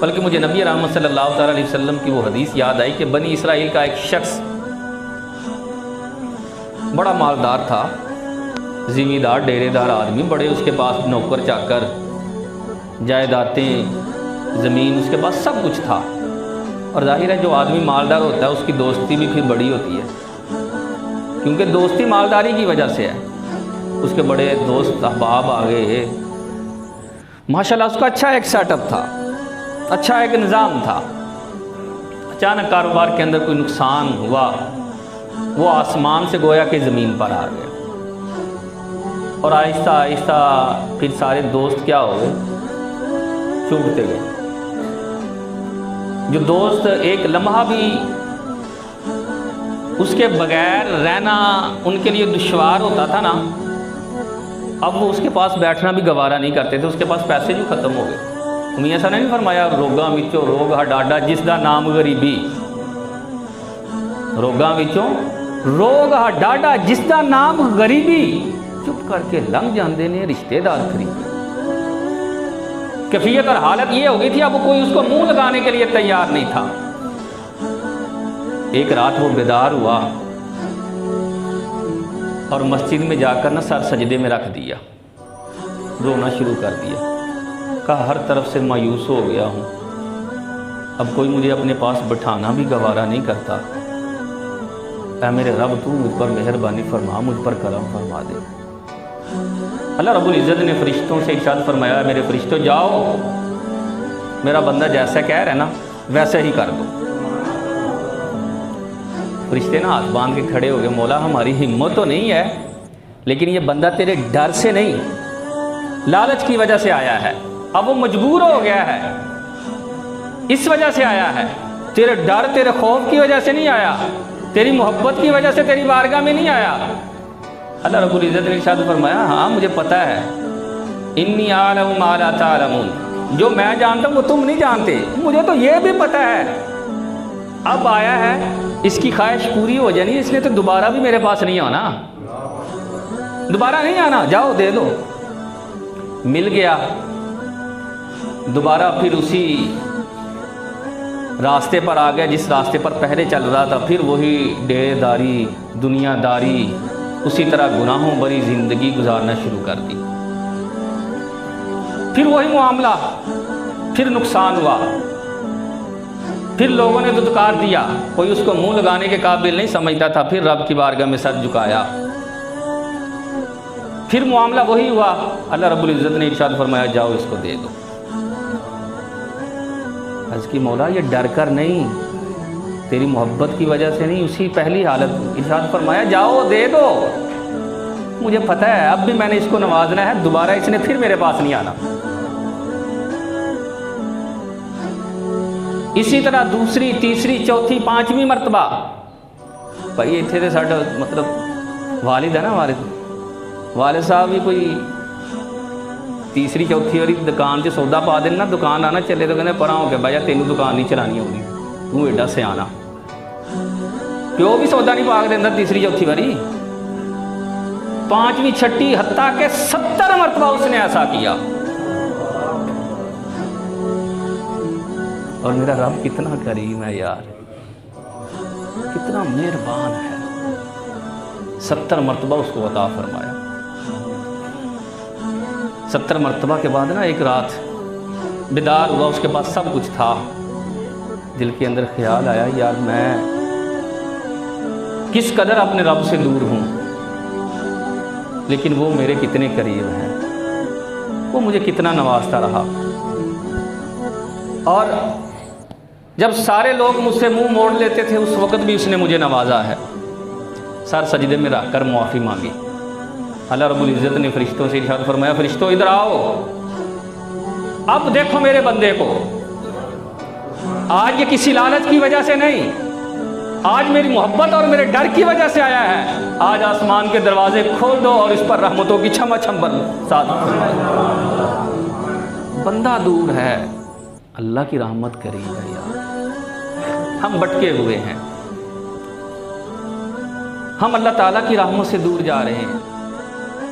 بلکہ مجھے نبی رحمت صلی اللہ تعالیٰ علیہ وسلم کی وہ حدیث یاد آئی کہ بنی اسرائیل کا ایک شخص بڑا مالدار تھا، زمیندار ڈیرے دار آدمی، بڑے اس کے پاس نوکر چاکر، جائیدادیں، زمین، اس کے پاس سب کچھ تھا۔ اور ظاہر ہے جو آدمی مالدار ہوتا ہے اس کی دوستی بھی پھر بڑی ہوتی ہے، کیونکہ دوستی مالداری کی وجہ سے ہے۔ اس کے بڑے دوست احباب آگے، ماشاءاللہ اس کا اچھا ایک سیٹ اپ تھا، اچھا ایک نظام تھا۔ اچانک کاروبار کے اندر کوئی نقصان ہوا، وہ آسمان سے گویا کہ زمین پر آ گیا، اور آہستہ آہستہ پھر سارے دوست کیا ہو گئے، چھوٹتے گئے۔ جو دوست ایک لمحہ بھی اس کے بغیر رہنا ان کے لیے دشوار ہوتا تھا نا، اب وہ اس کے پاس بیٹھنا بھی گوارا نہیں کرتے تھے، اس کے پاس پیسے جو ختم ہو گئے۔ میاں صاحب نے نہیں فرمایا روگاں وچوں روگ ہڈاڈا جس دا نام غریبی، روگاں وچوں روگ ہڈاڈا جس دا نام غریبی، چپ کر کے لنگ جاندے نے رشتے دار خریدے۔ کیفیت اور حالت یہ ہو گئی تھی اب کوئی اس کو منہ لگانے کے لیے تیار نہیں تھا۔ ایک رات وہ بیدار ہوا اور مسجد میں جا کر نا سر سجدے میں رکھ دیا، رونا شروع کر دیا، کہا ہر طرف سے مایوس ہو گیا ہوں، اب کوئی مجھے اپنے پاس بٹھانا بھی گوارا نہیں کرتا، اے میرے رب تو مجھ پر مہربانی فرما، مجھ پر کرم فرما دے۔ اللہ رب العزت نے فرشتوں سے ارشاد فرمایا، میرے فرشتوں جاؤ، میرا بندہ جیسا کہہ رہا ہے نا ویسا ہی کر دو۔ فرشتے نا ہاتھ باندھ کے کھڑے ہو گئے، مولا ہماری ہمت تو نہیں ہے، لیکن یہ بندہ تیرے ڈر سے نہیں، لالچ کی وجہ سے آیا ہے، اب وہ مجبور ہو گیا ہے، اس وجہ سے آیا ہے، تیرے ڈر تیرے خوف کی وجہ سے نہیں آیا، تیری محبت کی وجہ سے تیری بارگاہ میں نہیں آیا۔ اللہ رب العزت نے ارشاد فرمایا، ہاں مجھے پتہ ہے، انی اعلم ما لا تعلمون، جو میں جانتا ہوں وہ تم نہیں جانتے، مجھے تو یہ بھی پتہ ہے، اب آیا ہے اس کی خواہش پوری ہو جانی، اس نے تو دوبارہ بھی میرے پاس نہیں آنا، دوبارہ نہیں آنا، جاؤ دے دو۔ مل گیا، دوبارہ پھر اسی راستے پر آ گیا جس راستے پر پہلے چل رہا تھا، پھر وہی ڈیرے داری، دنیا داری، اسی طرح گناہوں بری زندگی گزارنا شروع کر دی۔ پھر وہی معاملہ، پھر نقصان ہوا، پھر لوگوں نے دھتکار دیا، کوئی اس کو منہ لگانے کے قابل نہیں سمجھتا تھا، پھر رب کی بارگاہ میں سر جھکایا، پھر معاملہ وہی ہوا۔ اللہ رب العزت نے ارشاد فرمایا، جاؤ اس کو دے دو۔ عرض کی مولا یہ ڈر کر نہیں، تیری محبت کی وجہ سے نہیں، اسی پہلی حالت ارشاد فرمایا جاؤ دے دو، مجھے پتہ ہے اب بھی میں نے اس کو نوازنا ہے، دوبارہ اس نے پھر میرے پاس نہیں آنا۔ اسی طرح دوسری، تیسری، چوتھی، پانچویں مرتبہ، بھائی اتنے تو ساڈا مطلب والد ہے نا، والد صاحب بھی کوئی تیسری چوتھی والی دکان سے سودا پا دینا، دکان آنا چلے تو کہنے پرا ہو کے بھائی تینوں دکان نہیں چلانی ہوگی، تو ایڈا سیانا، پیو بھی سودا نہیں پا کے دینا تیسری چوتھی باری، پانچویں چھٹی، حتیٰ کہ 70 مرتبہ اس نے ایسا کیا۔ اور میرا رب کتنا کریم ہے یار، کتنا مہربان ہے، 70 مرتبہ اس کو عطا فرمایا۔ 70 مرتبہ کے بعد نا ایک رات بیدار ہوا، اس کے پاس سب کچھ تھا، دل کے اندر خیال آیا یار میں کس قدر اپنے رب سے دور ہوں، لیکن وہ میرے کتنے قریب ہیں، وہ مجھے کتنا نوازتا رہا، اور جب سارے لوگ مجھ سے منہ موڑ لیتے تھے اس وقت بھی اس نے مجھے نوازا ہے۔ سر سجدے میں رکھ کر معافی مانگی۔ اللہ رب العزت نے فرشتوں سے ارشاد فرمایا، فرشتوں ادھر آؤ، اب دیکھو میرے بندے کو، آج یہ کسی لالچ کی وجہ سے نہیں، آج میری محبت اور میرے ڈر کی وجہ سے آیا ہے، آج آسمان کے دروازے کھول دو اور اس پر رحمتوں کی چھما چھم برسات۔ بندہ دور ہے، اللہ کی رحمت قریب ہے یار، ہم بٹکے ہوئے ہیں، ہم اللہ تعالیٰ کی رحمت سے دور جا رہے ہیں۔